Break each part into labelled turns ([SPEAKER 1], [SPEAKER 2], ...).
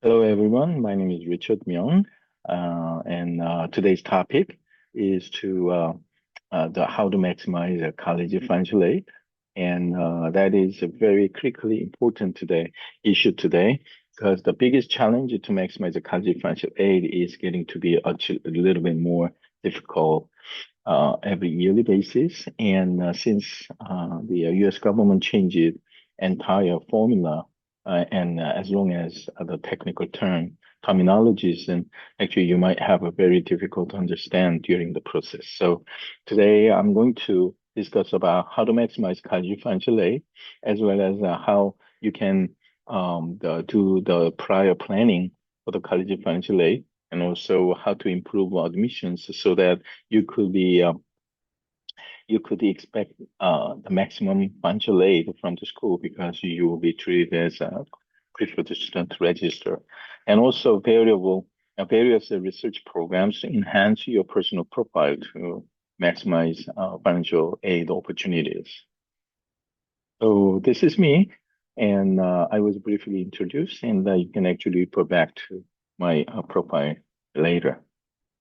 [SPEAKER 1] Hello, everyone. My name is Richard Myung, and today's topic is the how to maximize a college financial aid, and that is a very critically important issue today because the biggest challenge to maximize the college financial aid is getting to be a little bit more difficult every yearly basis, and since the U.S. government changed entire formula and as long as the technical terminologies, and actually you might have a very difficult to understand during the process. So today I'm going to discuss about how to maximize college financial aid, as well as how you can do the prior planning for the college financial aid, and also how to improve admissions so that you could be you could expect the maximum financial aid from the school because you will be treated as a preferred student register. And also various research programs to enhance your personal profile to maximize financial aid opportunities. So this is me, and I was briefly introduced, and you can actually refer back to my profile later.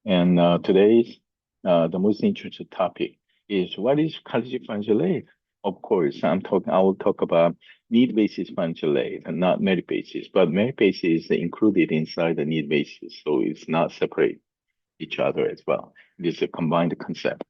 [SPEAKER 1] And today's the most interesting topic is what is college financial aid? Of course, I will talk about need basis financial aid and not merit basis, but merit basis is included inside the need basis, so it's not separate each other as well. It is a combined concept.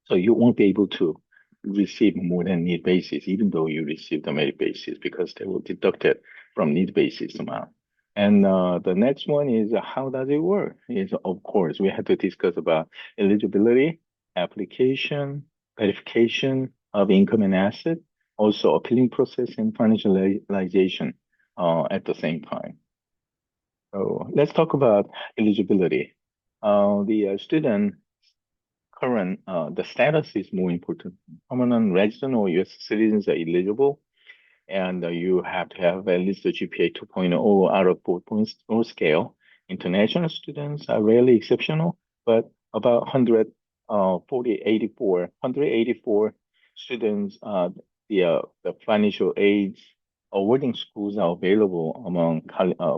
[SPEAKER 1] So you won't be able to receive more than need basis, even though you receive the merit basis, because they will deduct it from need basis amount. And the next one is how does it work? Is of course we have to discuss about eligibility, application, verification of income and asset, also appealing process and financialization at the same time. So let's talk about eligibility. The student current the status is more important. Permanent resident or U.S. citizens are eligible, and you have to have at least a GPA 2.0 out of 4.0 scale. International students are rarely exceptional, but about 184 students, the financial aid awarding schools are available among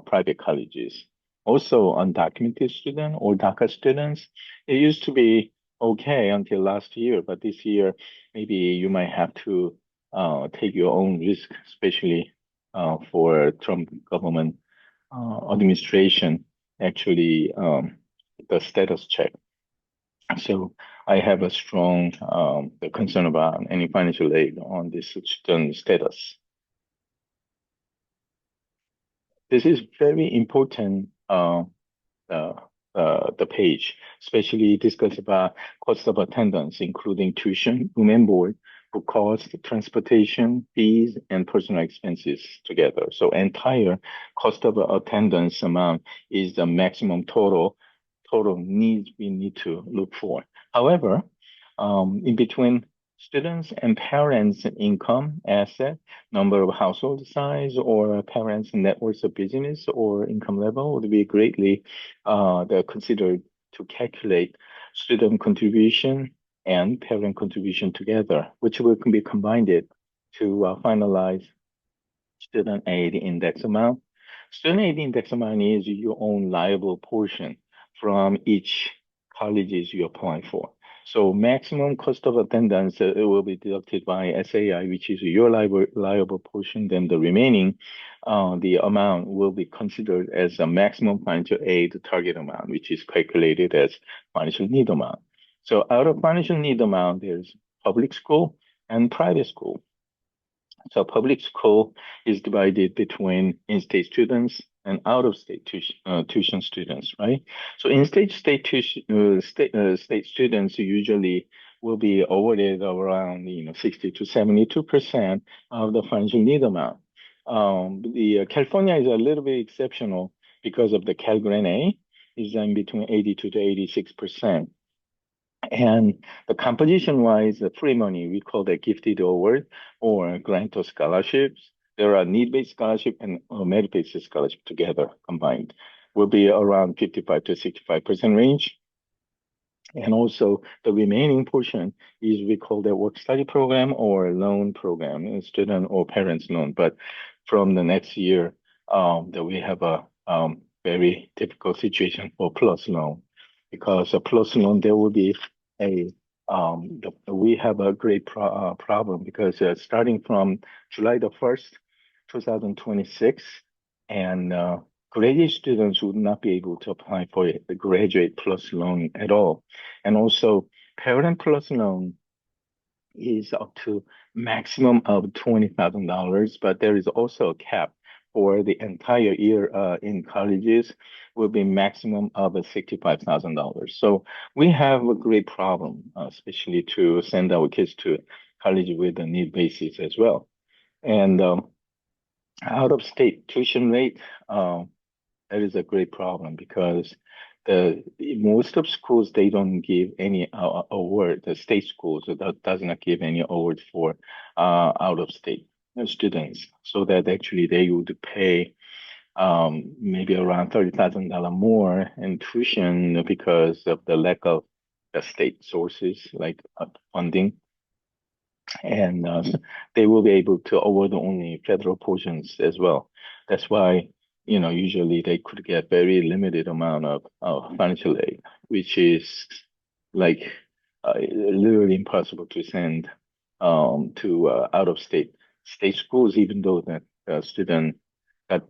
[SPEAKER 1] private colleges. Also, undocumented student or DACA students, it used to be okay until last year, but this year maybe you might have to take your own risk, especially for Trump government administration, actually the status check. So I have a strong concern about any financial aid on this student status. This is very important, the page, especially discuss about cost of attendance, including tuition, room and board, food cost, transportation, fees, and personal expenses together. So entire cost of attendance amount is the maximum total needs we need to look for. However, in between students and parents' income, asset, number of household size, or parents' net worth of business or income level would be greatly they're considered to calculate student contribution and parent contribution together, which can be combined to finalize student aid index amount. Student aid index amount is your own liable portion from each colleges you apply for. So maximum cost of attendance it will be deducted by SAI, which is your liable portion. Then the remaining, the amount will be considered as a maximum financial aid target amount, which is calculated as financial need amount. So out of financial need amount, there's public school and private school. So public school is divided between in-state students and out-of-state tuition students, right? So in-state state students usually will be awarded around 60 to 72% of the financial need amount. The California is a little bit exceptional because of the Cal Grant A is in between 82 to 86%. And the composition wise, the free money, we call that gifted award or grant or scholarships. There are need-based scholarship and merit-based scholarship together combined will be around 55 to 65% range. And also the remaining portion is we call that work study program or loan program, student or parents loan. But from the next year, that we have a very difficult situation for plus loan because a plus loan there will be a we have a great problem because starting from July the 1st, 2026, and graduate students would not be able to apply for the graduate plus loan at all. And also, parent plus loan is up to maximum of $20,000, but there is also a cap for the entire year in colleges will be maximum of $65,000. So we have a great problem, especially to send our kids to college with a need basis as well. And out of state tuition rate, that is a great problem because the most of schools they don't give any award. The state schools that does not give any award for out of state students, so that actually they would pay maybe around $30,000 more in tuition because of the lack of the state sources like funding, and they will be able to award only federal portions as well. That's why, usually they could get very limited amount of financial aid, which is like literally impossible to send to out of state schools, even though that the student got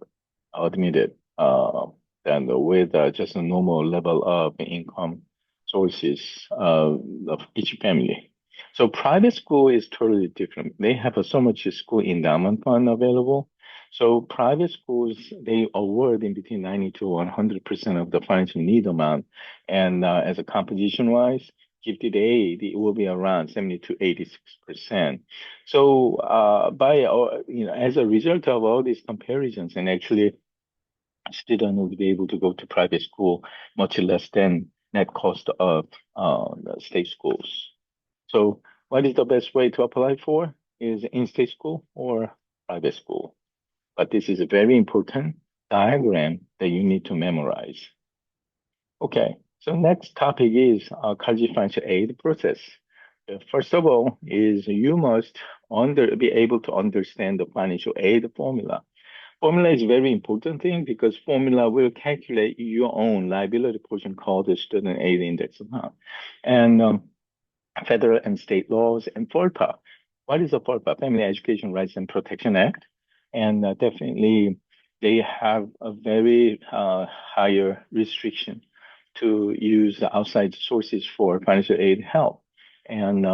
[SPEAKER 1] admitted and with just a normal level of income sources of each family. So private school is totally different. They have so much school endowment fund available. So private schools, they award in between 90 to 100% of the financial need amount. And as a composition wise, gifted aid, it will be around 70 to 86%. So as a result of all these comparisons, and actually student would be able to go to private school much less than net cost of the state schools. So what is the best way to apply for is in-state school or private school. But this is a very important diagram that you need to memorize. Okay, so next topic is college financial aid process. First of all, is you must be able to understand the financial aid formula. Formula is a very important thing because formula will calculate your own liability portion called the student aid index amount. And federal and state laws and FORPA. What is the FORPA? Family Education Rights and Protection Act. And definitely they have a very higher restriction to use outside sources for financial aid help. And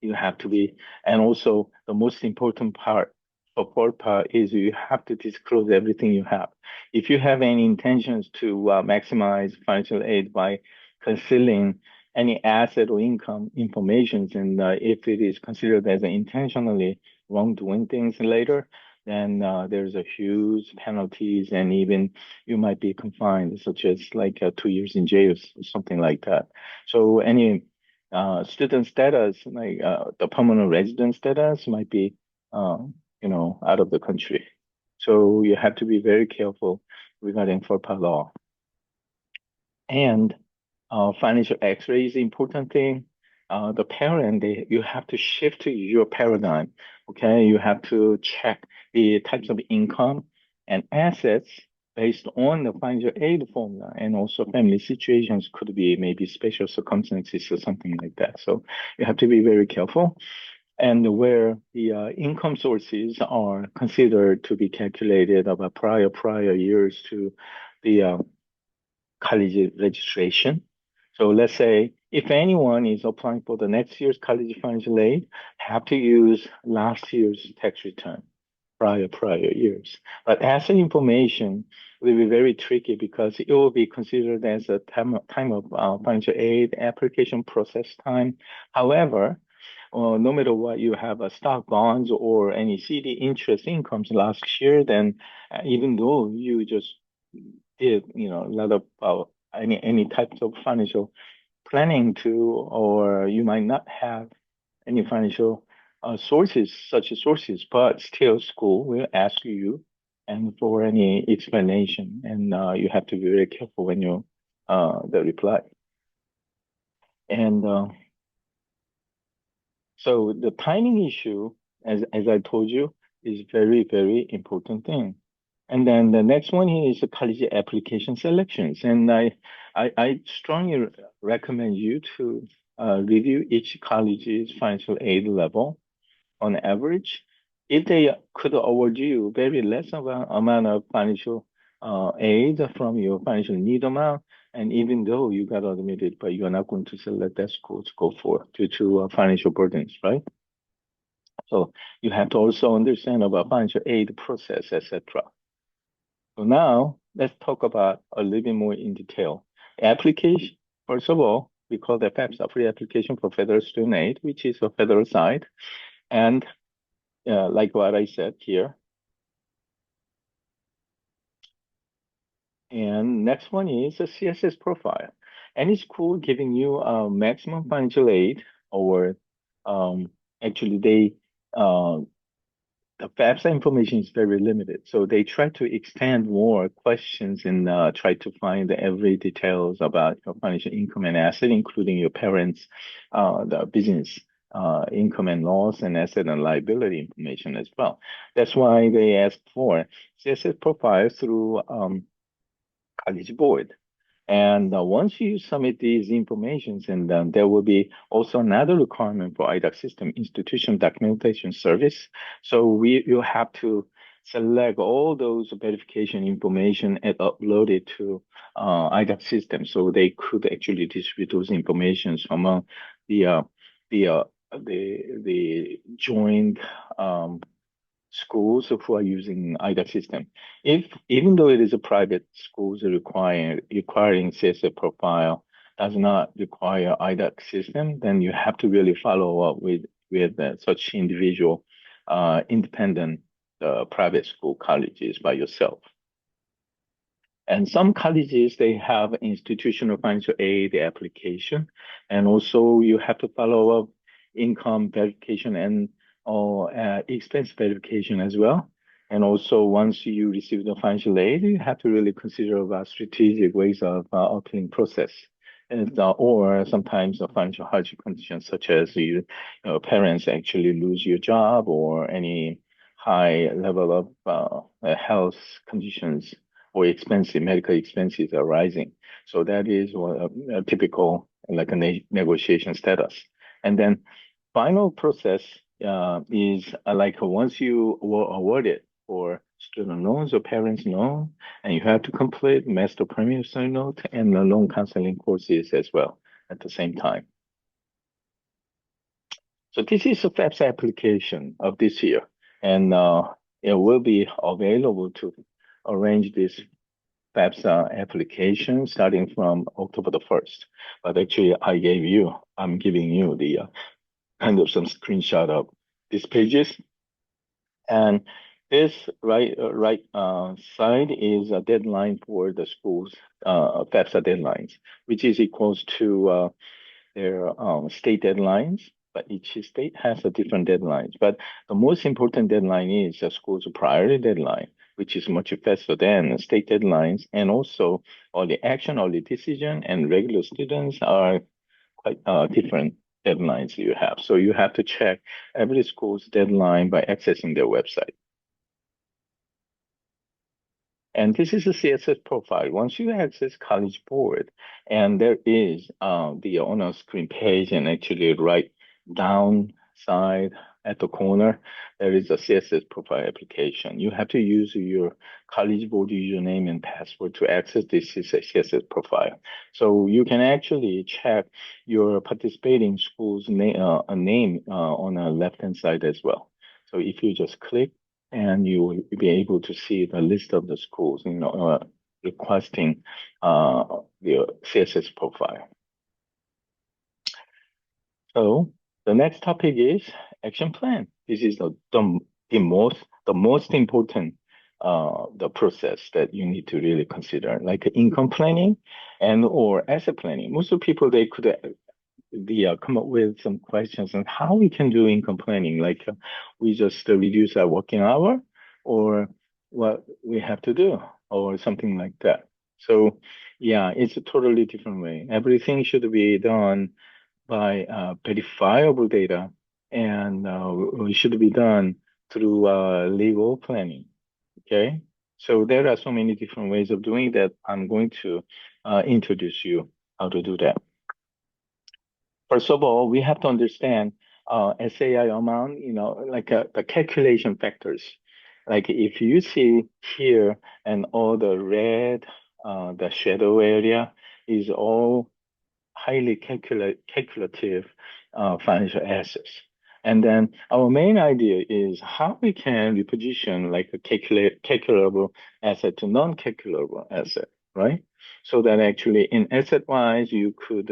[SPEAKER 1] you have to be, and also the most important part for FORPA is you have to disclose everything you have. If you have any intentions to maximize financial aid by concealing any asset or income information, and if it is considered as intentionally wrongdoing things later, then there's a huge penalties and even you might be confined, such as like 2 years in jail, something like that. So any student status, like the permanent resident status, might be, out of the country. So you have to be very careful regarding FORPA law. And financial X-ray is the important thing. The parent, you have to shift to your paradigm. Okay, you have to check the types of income and assets based on the financial aid formula, and also family situations could be maybe special circumstances or something like that. So you have to be very careful. And where the income sources are considered to be calculated of a prior years to the college registration. So let's say if anyone is applying for the next year's college financial aid, have to use last year's tax return, prior years. But asset information will be very tricky because it will be considered as a time of financial aid application process time. However, no matter what, you have a stock bonds or any CD interest incomes last year, then even though you just did, a lot of any types of financial planning to, or you might not have any financial such sources, but still school will ask you and for any explanation, and you have to be very careful when you the reply. And so the timing issue, as I told you, is very, very important thing. And then the next one here is the college application selections. And I strongly recommend you to review each college's financial aid level on average. If they could award you very less of an amount of financial aid from your financial need amount, and even though you got admitted, but you're not going to select that school to go for due to financial burdens, right? So you have to also understand about financial aid process, etc. So now let's talk about a little bit more in detail. Application, first of all, we call the FAFSA, free application for federal student aid, which is a federal side. And like what I said here. And next one is a CSS profile. Any school giving you maximum financial aid, or actually the FAFSA information is very limited. So they try to extend more questions and try to find every details about your financial income and asset, including your parents' the business income and loss and asset and liability information as well. That's why they ask for CSS profile through College Board. And once you submit these informations, and there will be also another requirement for IDOC system, institution documentation service. So you have to select all those verification information and upload it to IDOC system, so they could actually distribute those informations among the uh, the uh, the joint schools who are using IDOC system. If even though it is a private schools requiring CSA profile does not require IDOC system, then you have to really follow up with such individual independent private school colleges by yourself. And some colleges, they have institutional financial aid application, and also you have to follow up income verification and expense verification as well. And also, once you receive the financial aid, you have to really consider about strategic ways of appealing process. And, or sometimes a financial hardship conditions, such as parents actually lose your job, or any high level of health conditions or expensive medical expenses are rising. So that is a typical like a negotiation status. And then final process is like once you were awarded for student loans or parents loan, and you have to complete master promissory note and the loan counseling courses as well at the same time. So this is a FAFSA application of this year, and it will be available to arrange this FAFSA application starting from October the 1st. But actually, I'm giving you the kind of some screenshot of these pages. And this right side is a deadline for the school's FAFSA deadlines, which is equals to their state deadlines. But each state has a different deadlines. But the most important deadline is the school's priority deadline, which is much faster than state deadlines. And also, all the action, all the decision, and regular students are quite different deadlines you have. So you have to check every school's deadline by accessing their website. And this is a CSS profile. Once you access College Board, and there is the on-screen page, and actually right down side at the corner, there is a CSS profile application. You have to use your College Board username and password to access this CSS profile. So you can actually check your participating school's name on the left-hand side as well. So if you just click, and you will be able to see the list of the schools, requesting the CSS profile. So the next topic is action plan. This is the most important the process that you need to really consider, like income planning and or asset planning. Most of people, they could come up with some questions on how we can do income planning, like we just reduce our working hour, or what we have to do, or something like that. So yeah, it's a totally different way. Everything should be done by verifiable data, and it should be done through legal planning. Okay. So there are so many different ways of doing that. I'm going to introduce you how to do that. First of all, we have to understand SAI amount, like the calculation factors. Like if you see here and all the red, the shadow area is all highly calculative financial assets. And then our main idea is how we can reposition like a calculable asset to non-calculable asset, right? So that actually in asset wise, you could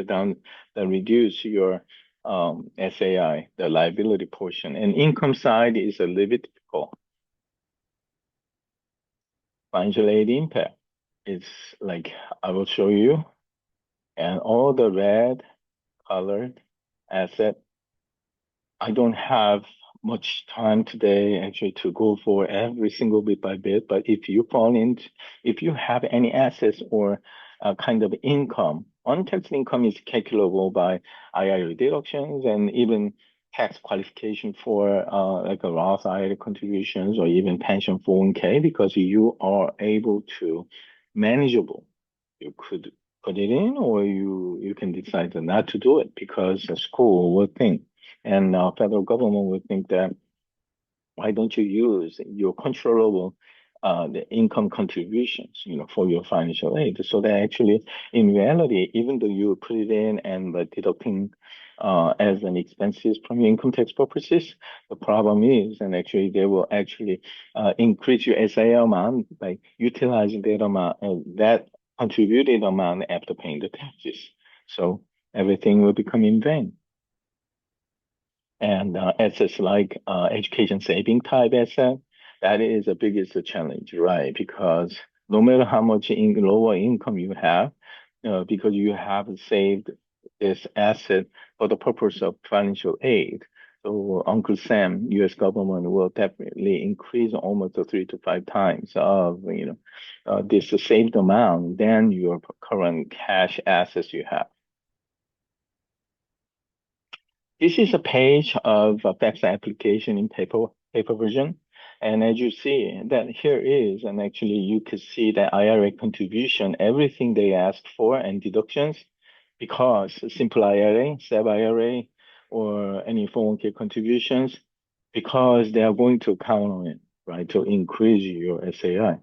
[SPEAKER 1] reduce your SAI, the liability portion. And income side is a little bit difficult. Financial aid impact is like I will show you, and all the red colored asset. I don't have much time today actually to go for every single bit by bit, but if you have any assets or kind of income, untaxed income is calculable by IRA deductions and even tax qualification for like a Roth IRA contributions or even pension 401k because you are able to manageable. You could put it in or you can decide not to do it because the school will think and federal government would think that why don't you use your controllable the income contributions, for your financial aid? So that actually, in reality, even though you put it in and deducting as an expenses from your income tax purposes, the problem is, and actually they will actually increase your SIA amount by utilizing that amount, that contributed amount after paying the taxes. So everything will become in vain. And assets like education saving type asset, that is the biggest challenge, right? Because no matter how much lower income you have, because you have saved this asset for the purpose of financial aid. So Uncle Sam, U.S. government will definitely increase almost 3 to 5 times of this saved amount than your current cash assets you have. This is a page of FAFSA application in paper version. And as you see that here is, and actually you could see the IRA contribution, everything they asked for and deductions, because simple IRA, SEB IRA, or any 401k contributions, because they are going to count on it, right, to increase your SAI.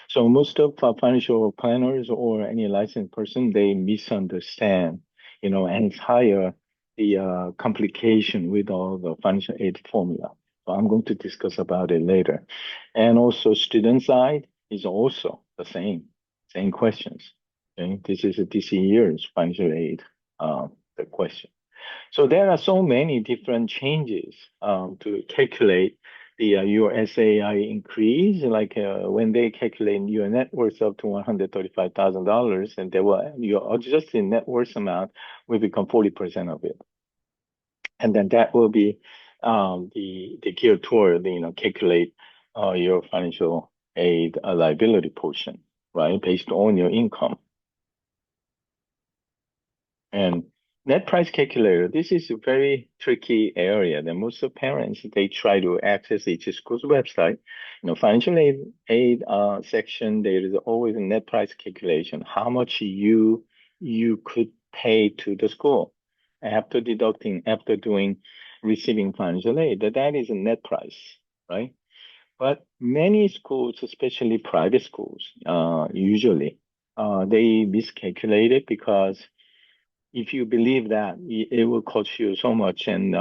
[SPEAKER 1] So most of financial planners or any licensed person, they misunderstand, entire the complication with all the financial aid formula. So I'm going to discuss about it later. And also student side is also the same questions. Okay, this is this year's financial aid, the question. So there are so many different changes to calculate the your SAI increase. Like when they calculate your net worth up to $135,000, and your adjusted net worth amount will become 40% of it, and then that will be the gear toward calculate your financial aid liability portion, right, based on your income. And net price calculator, this is a very tricky area that most of parents, they try to access each school's website. Financial aid section, there is always a net price calculation, how much you could pay to the school after receiving financial aid. That is a net price, right? But many schools, especially private schools, usually they miscalculate it because if you believe that it will cost you so much and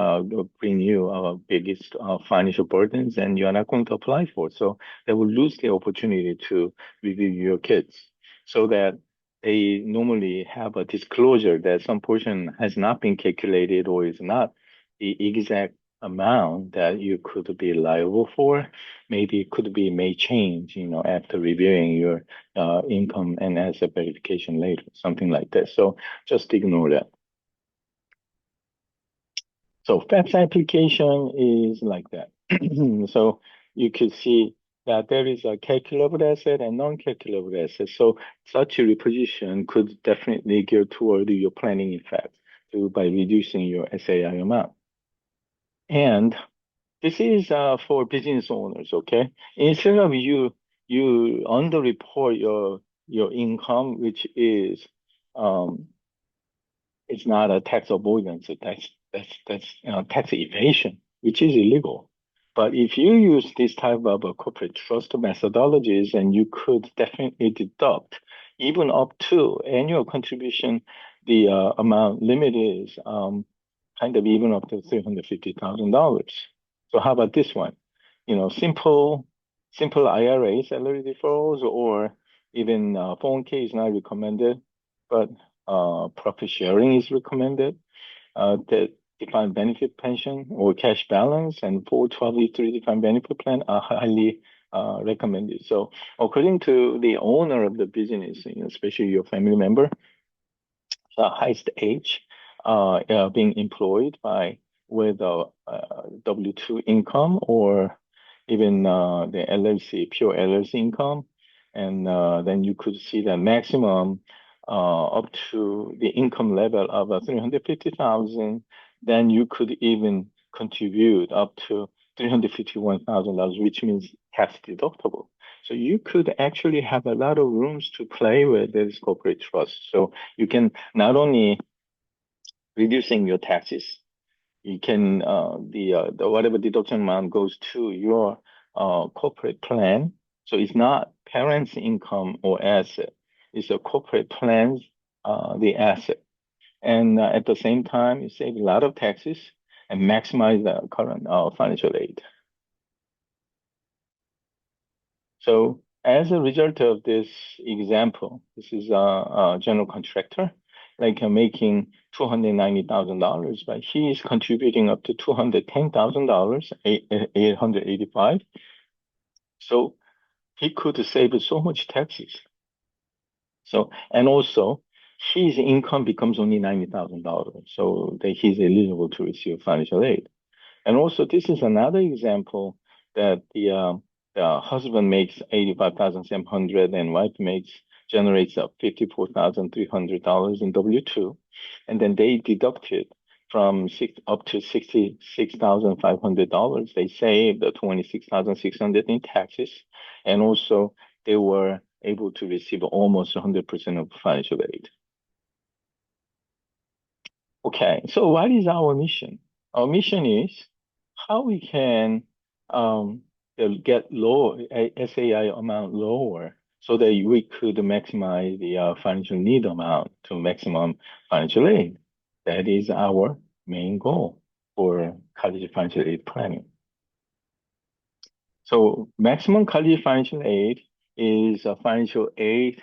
[SPEAKER 1] bring you biggest financial burdens, and you're not going to apply for it. So they will lose the opportunity to review your kids so that they normally have a disclosure that some portion has not been calculated or is not the exact amount that you could be liable for. Maybe it could be may change, after reviewing your income and asset verification later, something like that. So just ignore that. So FAFSA application is like that. So you could see that there is a calculable asset and non-calculable asset. So such a reposition could definitely gear toward your planning effect by reducing your SAI amount. And this is for business owners, okay? Instead of you you underreport your income, which is um, it's not a tax avoidance. That's tax evasion, which is illegal. But if you use this type of corporate trust methodologies, and you could definitely deduct even up to annual contribution, the amount limit is kind of even up to $350,000. So how about this one? Simple IRA salary deferrals, or even 401k is not recommended, but profit sharing is recommended. The defined benefit pension or cash balance and 412(b)(3) defined benefit plan are highly recommended. So according to the owner of the business, especially your family member, the highest age being employed by with a W-2 income, or even the LLC, pure LLC income. And then you could see the maximum up to the income level of 350,000. Then you could even contribute up to $351,000, which means tax deductible. So you could actually have a lot of rooms to play with this corporate trust. So you can not only reducing your taxes, you can the whatever deduction amount goes to your corporate plan. So it's not parents' income or asset; it's a corporate plan's the asset. And at the same time, you save a lot of taxes and maximize the current financial aid. So as a result of this example, this is a general contractor, like making $290,000, but he is contributing up to $210,000, 885. So he could save so much taxes. So, and also his income becomes only $90,000, so that he's eligible to receive financial aid. And also, this is another example that the husband makes 85,700 and wife generates $54,300 in W-2, and then they deducted from up to $66,500. They saved the 26,600 in taxes, and also they were able to receive almost 100% of financial aid. Okay, so what is our mission? Our mission is how we can get SAI amount lower, so that we could maximize the financial need amount to maximum financial aid. That is our main goal for college financial aid planning. So maximum college financial aid is financial aid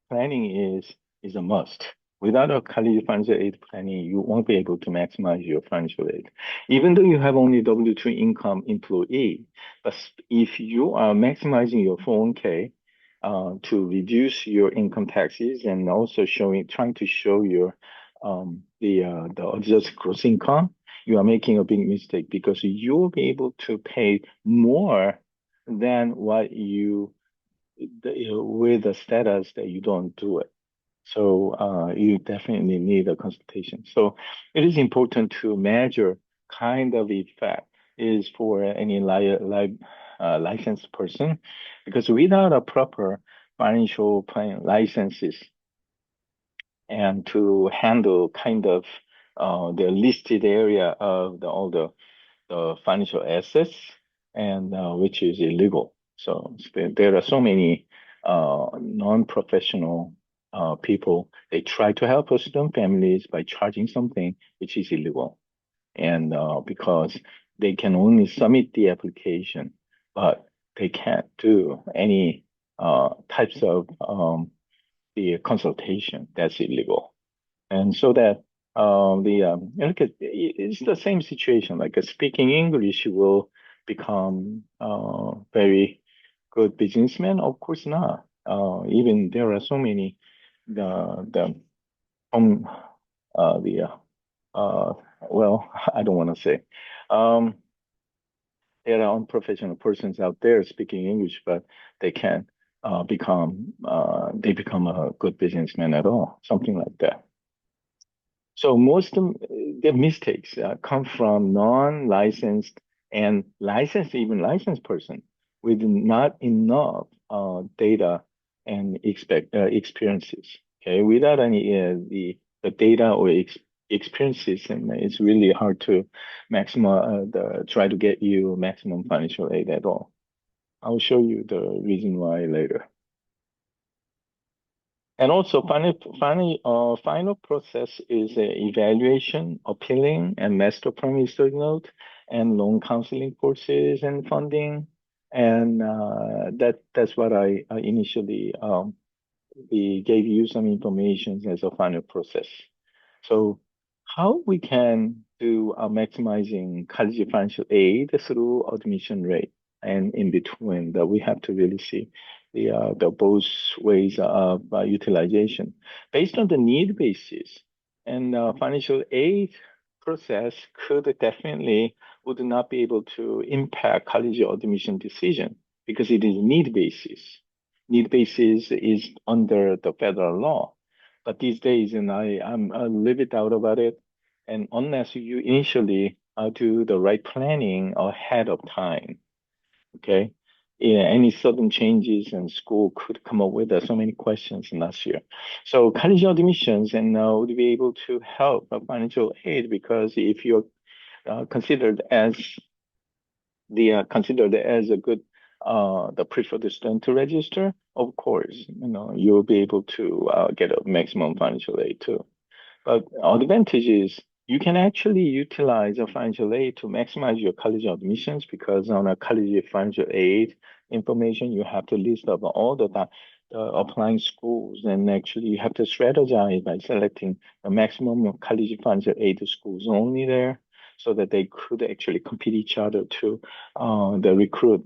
[SPEAKER 1] planning is a must. Without a college financial aid planning, you won't be able to maximize your financial aid. Even though you have only W-2 income employee, but if you are maximizing your 401k to reduce your income taxes, and also trying to show your the adjusted gross income, you are making a big mistake, because you'll be able to pay more than what with the status that you don't do it. So you definitely need a consultation. So it is important to measure kind of effect is for any licensed person, because without a proper financial plan licenses and to handle kind of the listed area of all the financial assets, and which is illegal. So there are so many non-professional people. They try to help student families by charging something which is illegal, and because they can only submit the application, but they can't do any types of the consultation. That's illegal. And so that look at, it's the same situation. Like speaking English will become very good businessman? Of course not. Even there are so many the um the well, I don't want to say. Um, there are unprofessional persons out there speaking English, but they can they become a good businessman at all, something like that. So most of the mistakes come from non-licensed and licensed, even licensed person. with not enough data and experiences. Okay, without any the data or experiences, and it's really hard to try to get you maximum financial aid at all. I'll show you the reason why later. And also, final process is evaluation, appealing, and master promissory note, and loan counseling courses and funding. And that's what I initially we gave you some information as a final process. So how we can do maximizing college financial aid through admission rate, and in between that we have to really see the both ways of utilization based on the need basis, and financial aid process could definitely would not be able to impact college admission decision because it is need basis. Need basis is under the federal law. But these days, and I'm a little bit doubt about it. And unless you initially do the right planning ahead of time, okay? Yeah, any sudden changes in school could come up with so many questions last year. So college admissions and would be able to help financial aid because if you're considered as considered as a good the preferred student to register, of course, you'll be able to get a maximum financial aid too. But advantage is you can actually utilize a financial aid to maximize your college admissions because on a college financial aid information, you have to list up all the applying schools, and actually you have to strategize by selecting the maximum of college financial aid schools only there so that they could actually compete each other to recruit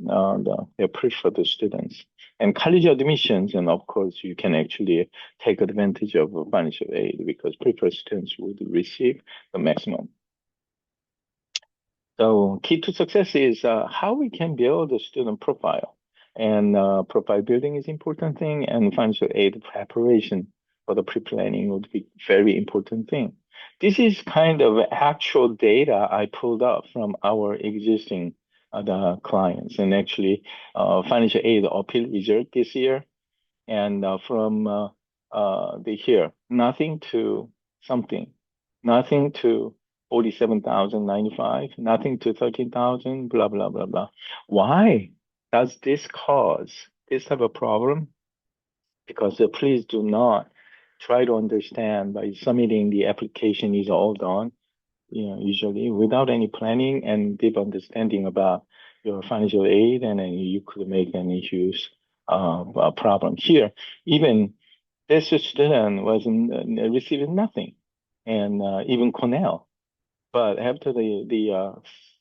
[SPEAKER 1] their preferred students. And college admissions, and of course, you can actually take advantage of financial aid because preferred students would receive the maximum. So key to success is how we can build a student profile. And profile building is important thing, and financial aid preparation for the pre-planning would be very important thing. This is kind of actual data I pulled up from our existing the clients, and actually financial aid appeal result this year, and from the here, nothing to something, nothing to 47,095, nothing to 13,000, blah, blah, blah, blah. Why does this cause this type of problem? Because please do not try to understand by submitting the application is all done, usually without any planning and deep understanding about your financial aid, and then you could make any huge problem here. Even this student was receiving nothing, and even Cornell. But after the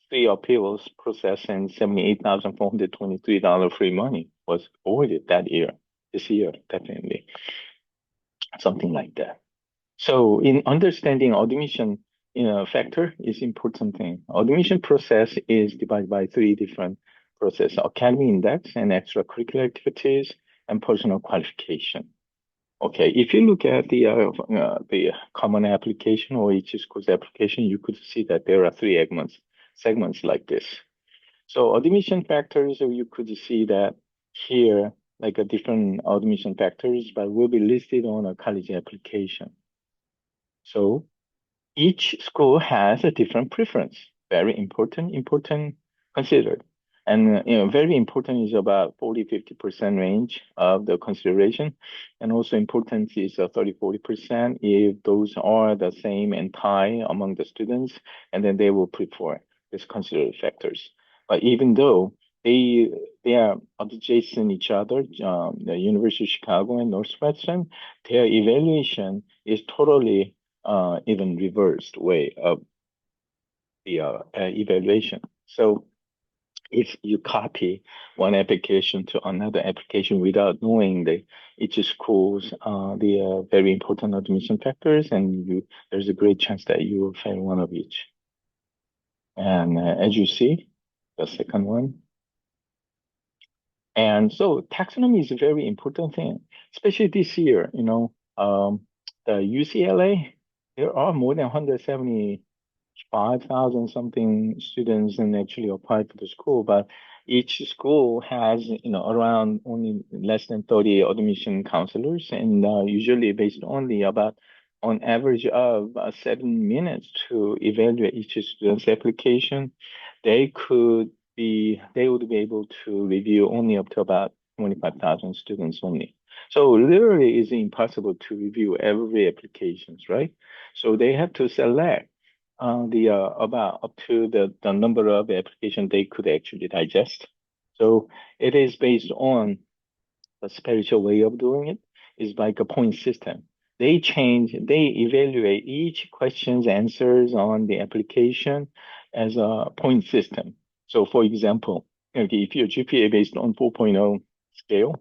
[SPEAKER 1] three appeals process and $78,423 free money was awarded that year, this year, definitely, something like that. So in understanding admission, factor is important thing. Admission process is divided by three different process: academic index and extracurricular activities and personal qualification. Okay, if you look at the common application or each school's application, you could see that there are three segments like this. So admission factors, you could see that here, like a different admission factors, but will be listed on a college application. So each school has a different preference. Very important considered. And very important is about 40-50% range of the consideration. And also important is 30-40% if those are the same and tie among the students, and then they will prefer these considered factors. But even though they are adjacent each other, the University of Chicago and Northwestern, their evaluation is totally even reversed way of the evaluation. So if you copy one application to another application without knowing each school's the very important admission factors, and there's a great chance that you will fail one of each. And as you see, the second one. And so taxonomy is a very important thing, especially this year, the UCLA, there are more than 175,000 something students and actually applied for the school, but each school has, around only less than 30 admission counselors, and usually based only about on average of 7 minutes to evaluate each student's application. They would be able to review only up to about 25,000 students only. So literally it's impossible to review every applications, right? So they have to select the about up to the number of applications they could actually digest. So it is based on the spiritual way of doing it is like a point system. They evaluate each question's answers on the application as a point system. So for example, okay, if your GPA based on 4.0 scale,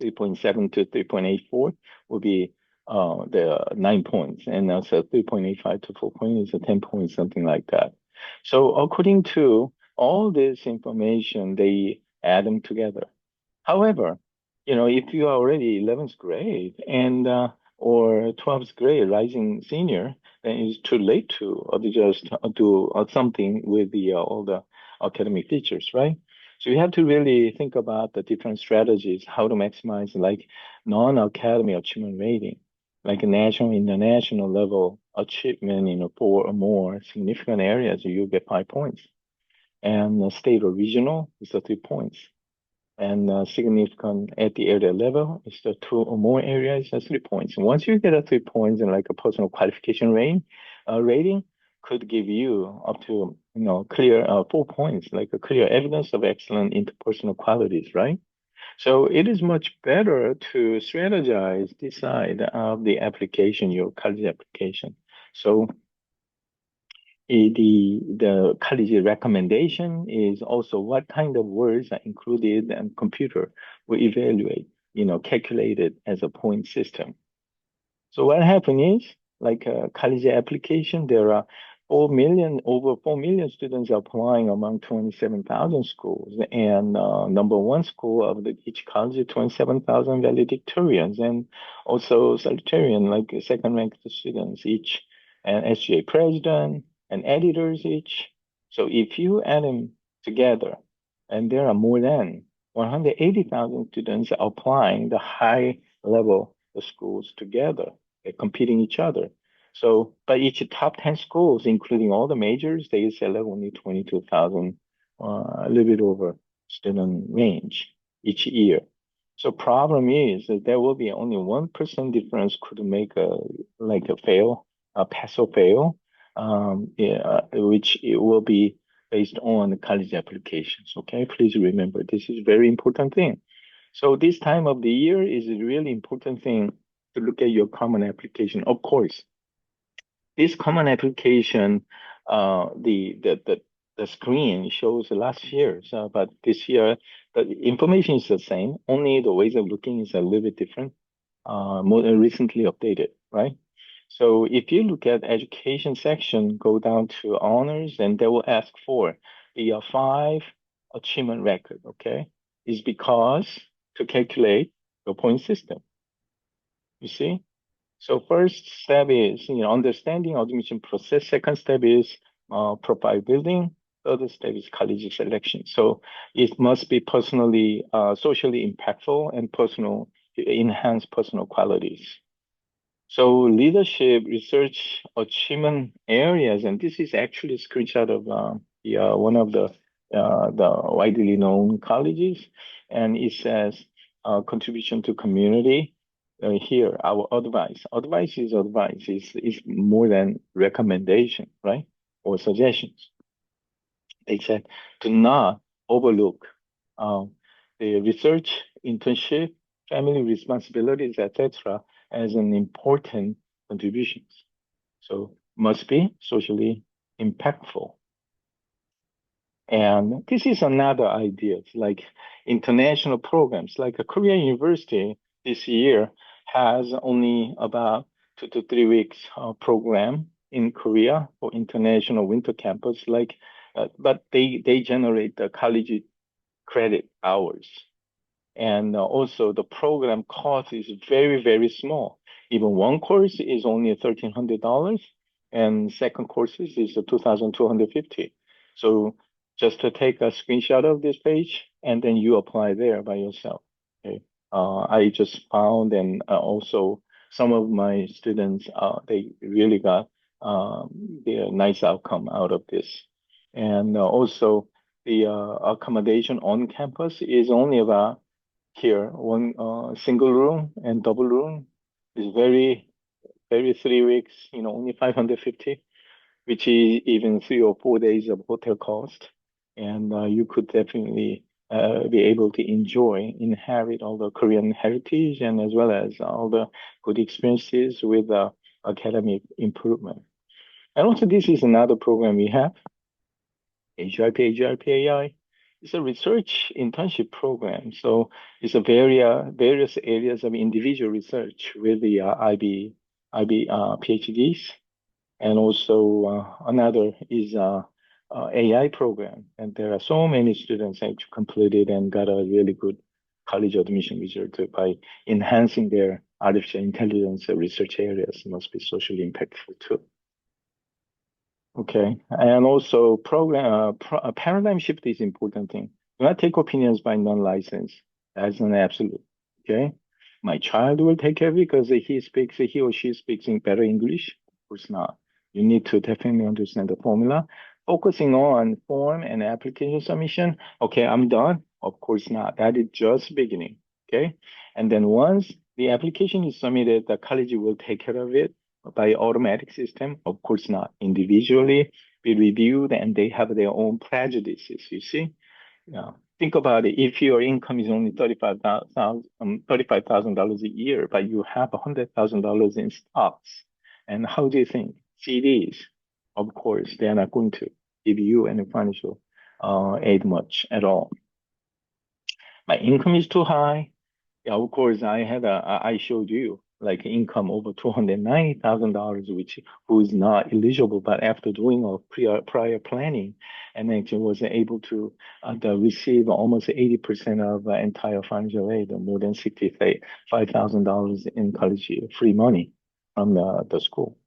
[SPEAKER 1] 3.7 to 3.84 will be the 9 points, and also 3.85 to 4 points is a 10 points, something like that. So according to all this information, they add them together. However, if you are already 11th grade and or 12th grade rising senior, then it's too late to just do something with the all the academic features, right? So you have to really think about the different strategies, how to maximize like non-academic achievement rating, like a national, international level achievement in 4 or more significant areas, you get 5 points. And state or regional is 3 points. And significant at the area level is the 2 or more areas, 3 points. And once you get a 3 points and like a personal qualification rating could give you up to clear 4 points, like a clear evidence of excellent interpersonal qualities, right? So it is much better to strategize, decide of the application, your college application. So the college recommendation is also what kind of words are included, and computer will evaluate, calculated as a point system. So what happened is, like a college application, there are over 4 million students applying among 27,000 schools, and number one school of each college, 27,000 valedictorians, and also salutarian, like second-ranked students each, and SGA president and editors each. So if you add them together, and there are more than 180,000 students applying the high level schools together, they're competing each other. So, but each top 10 schools, including all the majors, they select only 22,000, a little bit over student range each year. So problem is that there will be only 1% difference could make a pass or fail, yeah, which it will be based on college applications. Okay, please remember this is very important thing. So this time of the year is a really important thing to look at your common application. Of course, this common application, the screen shows last year, so, but this year the information is the same. Only the ways of looking is a little bit different, more recently updated, right? So if you look at education section, go down to honors, and they will ask for the 5 achievement record. Okay, is because to calculate the point system. You see. So first step is understanding admission process. Second step is profile building. Third step is college selection. So it must be personally, socially impactful and enhance personal qualities. So leadership research achievement areas, and this is actually a screenshot of one of the widely known colleges, and it says contribution to community. Here, our advice is more than recommendation, right? Or suggestions. They said do not overlook uh, the research, internship, family responsibilities, etc., as an important contributions. So must be socially impactful. And this is another idea. It's like international programs, like a Korean university this year has only about 2 to 3 weeks program in Korea for international winter campus. But they generate the college credit hours, and also the program cost is very, very small. Even one course is only $1,300, and second courses is 2,250. So just to take a screenshot of this page and then you apply there by yourself. Okay. I just found and also some of my students, they really got the nice outcome out of this. And also the accommodation on campus is only about here, one single room and double room is very 3 weeks, only 550, which is even 3 or 4 days of hotel cost. And you could definitely be able to enjoy, inherit all the Korean heritage and as well as all the good experiences with academic improvement. And also, this is another program we have, AGRP AI. It's a research internship program. So it's a various areas of individual research with the IB PhDs. And also another is AI program. And there are so many students actually completed and got a really good college admission result by enhancing their artificial intelligence research areas. Must be socially impactful too. Okay, and also paradigm shift is important thing. Do not take opinions by non-licensed. That's an absolute. Okay, my child will take care because he or she speaks in better English. Of course not. You need to definitely understand the formula. Focusing on form and application submission. Okay, I'm done. Of course not. That is just beginning. Okay, and then once the application is submitted, the college will take care of it by automatic system? Of course not. Individually be reviewed and they have their own prejudices, you see? Yeah. Think about it. If your income is only $35,000 a year, but you have $100,000 in stocks, and how do you think? CDs, of course, they're not going to give you any financial aid much at all. My income is too high. Yeah, of course, I showed you like income over $290,000, which who is not eligible, but after doing a prior planning, and actually was able to receive almost 80% of entire financial aid, more than $65,000 in college free money from the school.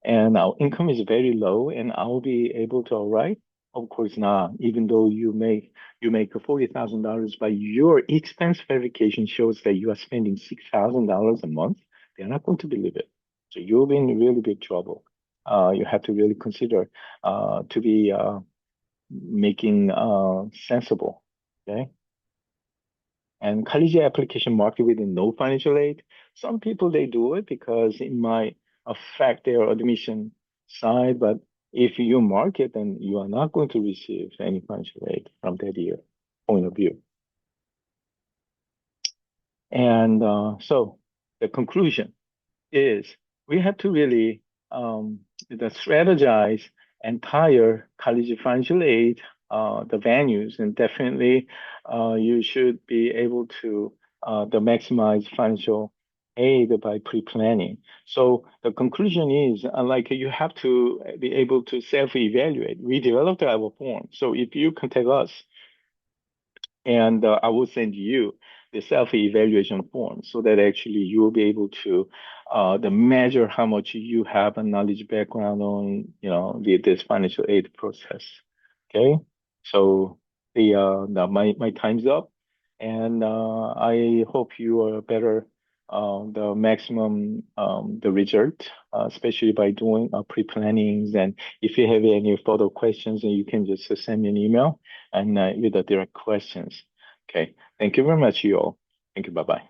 [SPEAKER 1] And our income is very low, and I'll be able to write. Of course not. Even though you make $40,000, but your expense verification shows that you are spending $6,000 a month, they're not going to believe it. So you'll be in really big trouble. You have to really consider to be making sensible. Okay. And college application market with no financial aid. Some people they do it because it might affect their admission side, but if you market, then you are not going to receive any financial aid from that year point of view. And so the conclusion is we have to really strategize entire college financial aid, the venues, and definitely you should be able to maximize financial aid by pre-planning. So the conclusion is like you have to be able to self-evaluate. We developed our form. So if you contact us, and I will send you the self-evaluation form so that actually you will be able to measure how much you have a knowledge background on, this financial aid process. Okay, so my time's up, and I hope you are better the maximum the result, especially by doing pre-plannings. And if you have any further questions, then you can just send me an email and with the direct questions. Okay, thank you very much, you all. Thank you. Bye bye.